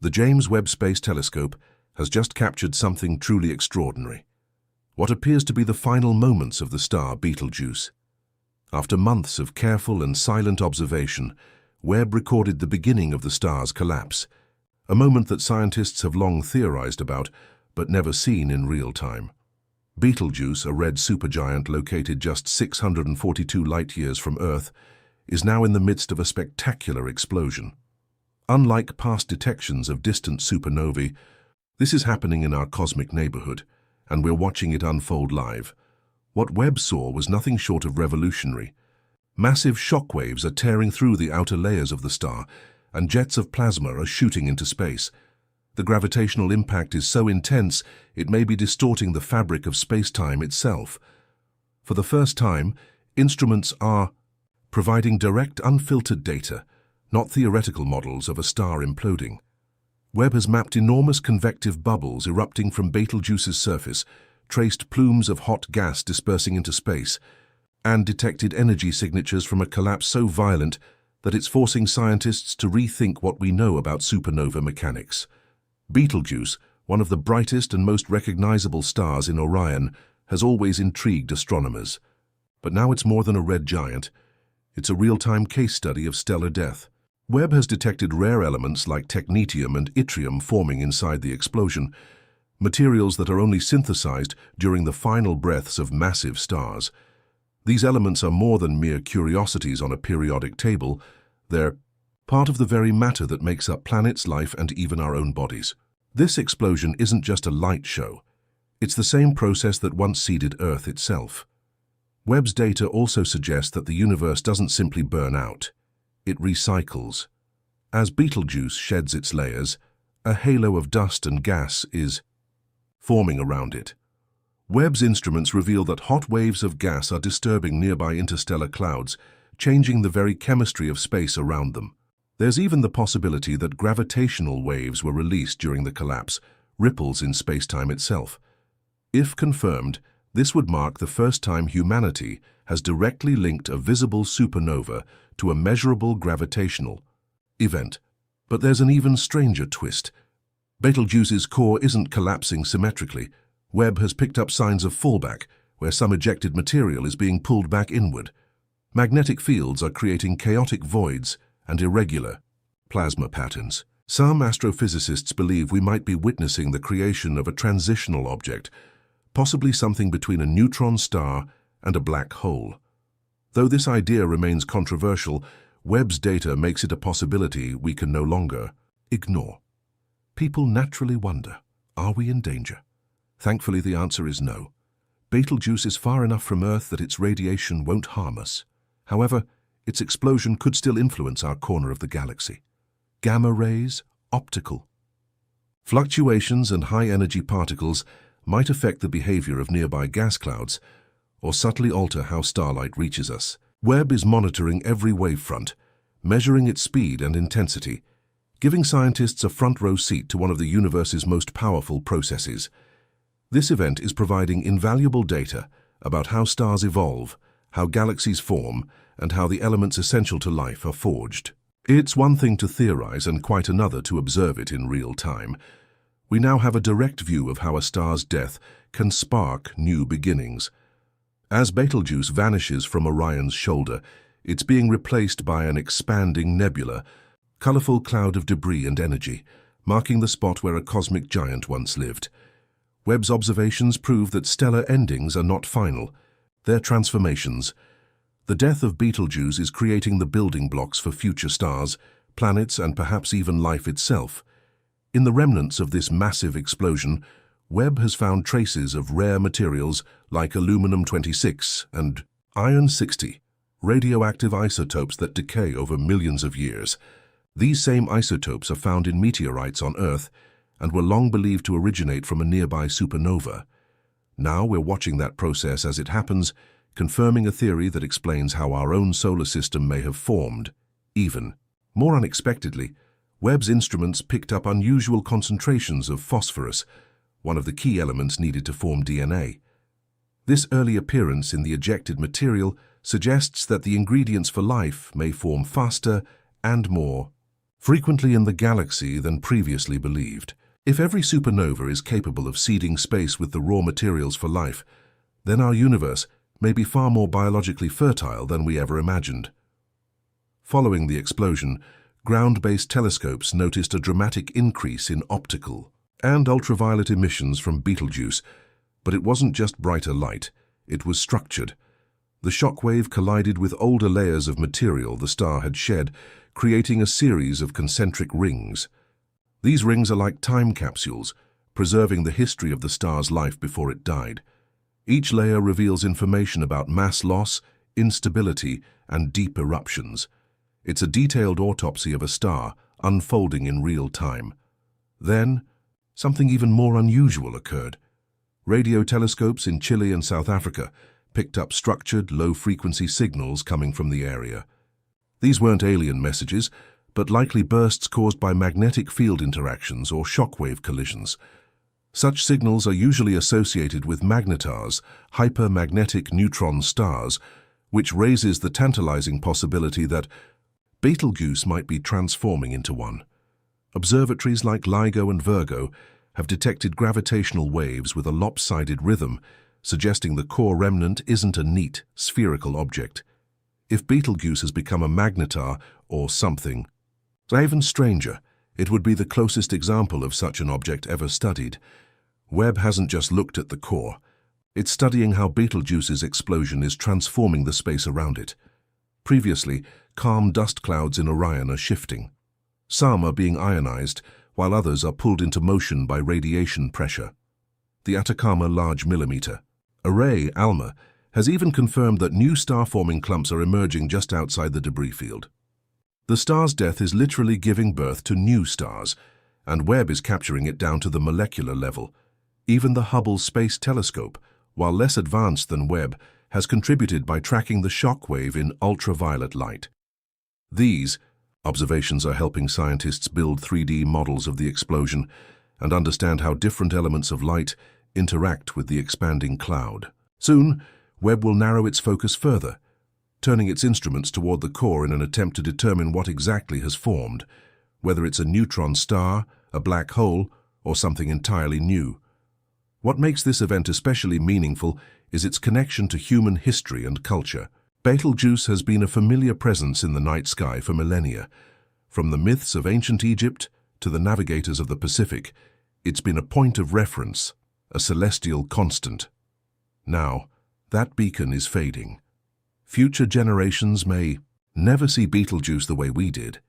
The James Webb Space Telescope has just captured something truly extraordinary. What appears to be the final moments of the star Betelgeuse. After months of careful and silent observation, Webb recorded the beginning of the star's collapse, a moment that scientists have long theorized about, but never seen in real time. Betelgeuse, a red supergiant located just 642 light-years from Earth, is now in the midst of a spectacular explosion. Unlike past detections of distant supernovae, this is happening in our cosmic neighborhood, and we're watching it unfold live. What Webb saw was nothing short of revolutionary. Massive shockwaves are tearing through the outer layers of the star, and jets of plasma are shooting into space. The gravitational impact is so intense it may be distorting the fabric of space-time itself. For the first time, instruments are providing direct, unfiltered data, not theoretical models of a star imploding. Webb has mapped enormous convective bubbles erupting from Betelgeuse's surface, traced plumes of hot gas dispersing into space, and detected energy signatures from a collapse so violent that it's forcing scientists to rethink what we know about supernova mechanics. Betelgeuse, one of the brightest and most recognizable stars in Orion, has always intrigued astronomers. But now it's more than a red giant. It's a real-time case study of stellar death. Webb has detected rare elements like technetium and yttrium forming inside the explosion, materials that are only synthesized during the final breaths of massive stars. These elements are more than mere curiosities on a periodic table. They're part of the very matter that makes up planets, life, and even our own bodies. This explosion isn't just a light show. It's the same process that once seeded Earth itself. Webb's data also suggests that the universe doesn't simply burn out. It recycles. As Betelgeuse sheds its layers, a halo of dust and gas is forming around it. Webb's instruments reveal that hot waves of gas are disturbing nearby interstellar clouds, changing the very chemistry of space around them. There's even the possibility that gravitational waves were released during the collapse, ripples in space-time itself. If confirmed, this would mark the first time humanity has directly linked a visible supernova to a measurable gravitational event. But there's an even stranger twist. Betelgeuse's core isn't collapsing symmetrically. Webb has picked up signs of fallback, where some ejected material is being pulled back inward. Magnetic fields are creating chaotic voids and irregular plasma patterns. Some astrophysicists believe we might be witnessing the creation of a transitional object, possibly something between a neutron star and a black hole. Though this idea remains controversial, Webb's data makes it a possibility we can no longer ignore. People naturally wonder, are we in danger? Thankfully, the answer is no. Betelgeuse is far enough from Earth that its radiation won't harm us. However, its explosion could still influence our corner of the galaxy. Gamma rays, optical fluctuations and high-energy particles might affect the behavior of nearby gas clouds or subtly alter how starlight reaches us. Webb is monitoring every wavefront, measuring its speed and intensity, giving scientists a front-row seat to one of the universe's most powerful processes. This event is providing invaluable data about how stars evolve, how galaxies form, and how the elements essential to life are forged. It's one thing to theorize and quite another to observe it in real time. We now have a direct view of how a star's death can spark new beginnings. As Betelgeuse vanishes from Orion's shoulder, it's being replaced by an expanding nebula, colorful cloud of debris and energy, marking the spot where a cosmic giant once lived. Webb's observations prove that stellar endings are not final. They're transformations. The death of Betelgeuse is creating the building blocks for future stars, planets, and perhaps even life itself. In the remnants of this massive explosion, Webb has found traces of rare materials like aluminum-26 and iron-60, radioactive isotopes that decay over millions of years. These same isotopes are found in meteorites on Earth and were long believed to originate from a nearby supernova. Now we're watching that process as it happens, confirming a theory that explains how our own solar system may have formed. Even more unexpectedly, Webb's instruments picked up unusual concentrations of phosphorus, one of the key elements needed to form DNA. This early appearance in the ejected material suggests that the ingredients for life may form faster and more frequently in the galaxy than previously believed. If every supernova is capable of seeding space with the raw materials for life, then our universe may be far more biologically fertile than we ever imagined. Following the explosion, ground-based telescopes noticed a dramatic increase in optical and ultraviolet emissions from Betelgeuse, but it wasn't just brighter light, it was structured. The shockwave collided with older layers of material the star had shed, creating a series of concentric rings. These rings are like time capsules, preserving the history of the star's life before it died. Each layer reveals information about mass loss, instability, and deep eruptions. It's a detailed autopsy of a star, unfolding in real time. Then, something even more unusual occurred. Radio telescopes in Chile and South Africa picked up structured, low-frequency signals coming from the area. These weren't alien messages, but likely bursts caused by magnetic field interactions or shockwave collisions. Such signals are usually associated with magnetars, hypermagnetic neutron stars, which raises the tantalizing possibility that Betelgeuse might be transforming into one. Observatories like LIGO and Virgo have detected gravitational waves with a lopsided rhythm, suggesting the core remnant isn't a neat, spherical object. If Betelgeuse has become a magnetar or something, even stranger, it would be the closest example of such an object ever studied. Webb hasn't just looked at the core. It's studying how Betelgeuse's explosion is transforming the space around it. Previously, calm dust clouds in Orion are shifting. Some are being ionized, while others are pulled into motion by radiation pressure. The Atacama Large Millimeter Array, ALMA, has even confirmed that new star-forming clumps are emerging just outside the debris field. The star's death is literally giving birth to new stars, and Webb is capturing it down to the molecular level. Even the Hubble Space Telescope, while less advanced than Webb, has contributed by tracking the shockwave in ultraviolet light. These observations are helping scientists build 3D models of the explosion and understand how different elements of light interact with the expanding cloud. Soon, Webb will narrow its focus further, turning its instruments toward the core in an attempt to determine what exactly has formed, whether it's a neutron star, a black hole, or something entirely new. What makes this event especially meaningful is its connection to human history and culture. Betelgeuse has been a familiar presence in the night sky for millennia. From the myths of ancient Egypt to the navigators of the Pacific, it's been a point of reference, a celestial constant. Now, that beacon is fading. Future generations may never see Betelgeuse the way we did.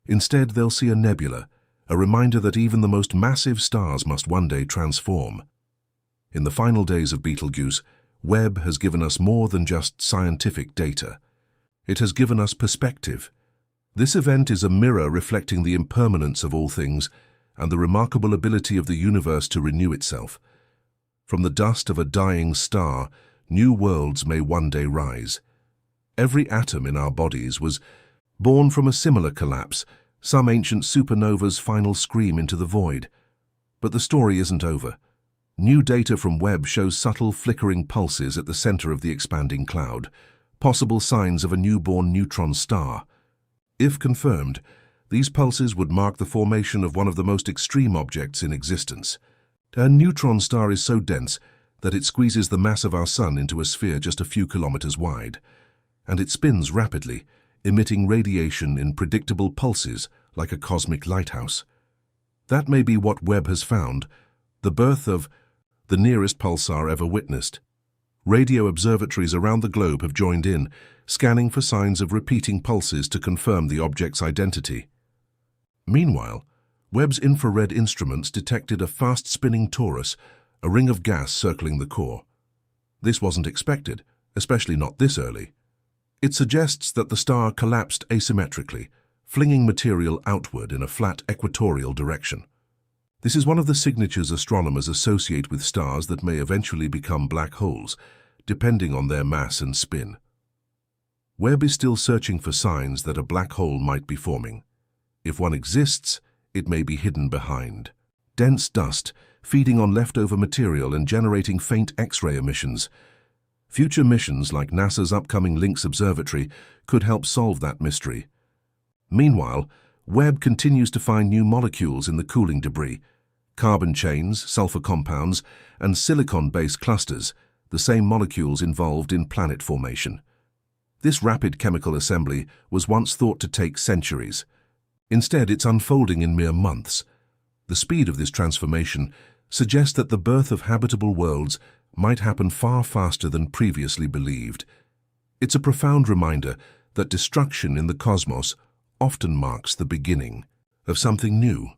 Instead, they'll see a nebula, a reminder that even the most massive stars must one day transform. In the final days of Betelgeuse, Webb has given us more than just scientific data. It has given us perspective. This event is a mirror reflecting the impermanence of all things and the remarkable ability of the universe to renew itself. From the dust of a dying star, new worlds may one day rise. Every atom in our bodies was born from a similar collapse, some ancient supernova's final scream into the void. But the story isn't over. New data from Webb shows subtle flickering pulses at the center of the expanding cloud, possible signs of a newborn neutron star. If confirmed, these pulses would mark the formation of one of the most extreme objects in existence. A neutron star is so dense that it squeezes the mass of our sun into a sphere just a few kilometers wide, and it spins rapidly, emitting radiation in predictable pulses like a cosmic lighthouse. That may be what Webb has found, the birth of the nearest pulsar ever witnessed. Radio observatories around the globe have joined in, scanning for signs of repeating pulses to confirm the object's identity. Meanwhile, Webb's infrared instruments detected a fast-spinning torus, a ring of gas circling the core. This wasn't expected, especially not this early. It suggests that the star collapsed asymmetrically, flinging material outward in a flat equatorial direction. This is one of the signatures astronomers associate with stars that may eventually become black holes, depending on their mass and spin. Webb is still searching for signs that a black hole might be forming. If one exists, it may be hidden behind dense dust, feeding on leftover material and generating faint X-ray emissions. Future missions like NASA's upcoming Lynx Observatory could help solve that mystery. Meanwhile, Webb continues to find new molecules in the cooling debris, carbon chains, sulfur compounds, and silicon-based clusters, the same molecules involved in planet formation. This rapid chemical assembly was once thought to take centuries. Instead, it's unfolding in mere months. The speed of this transformation suggests that the birth of habitable worlds might happen far faster than previously believed. It's a profound reminder that destruction in the cosmos often marks the beginning of something new.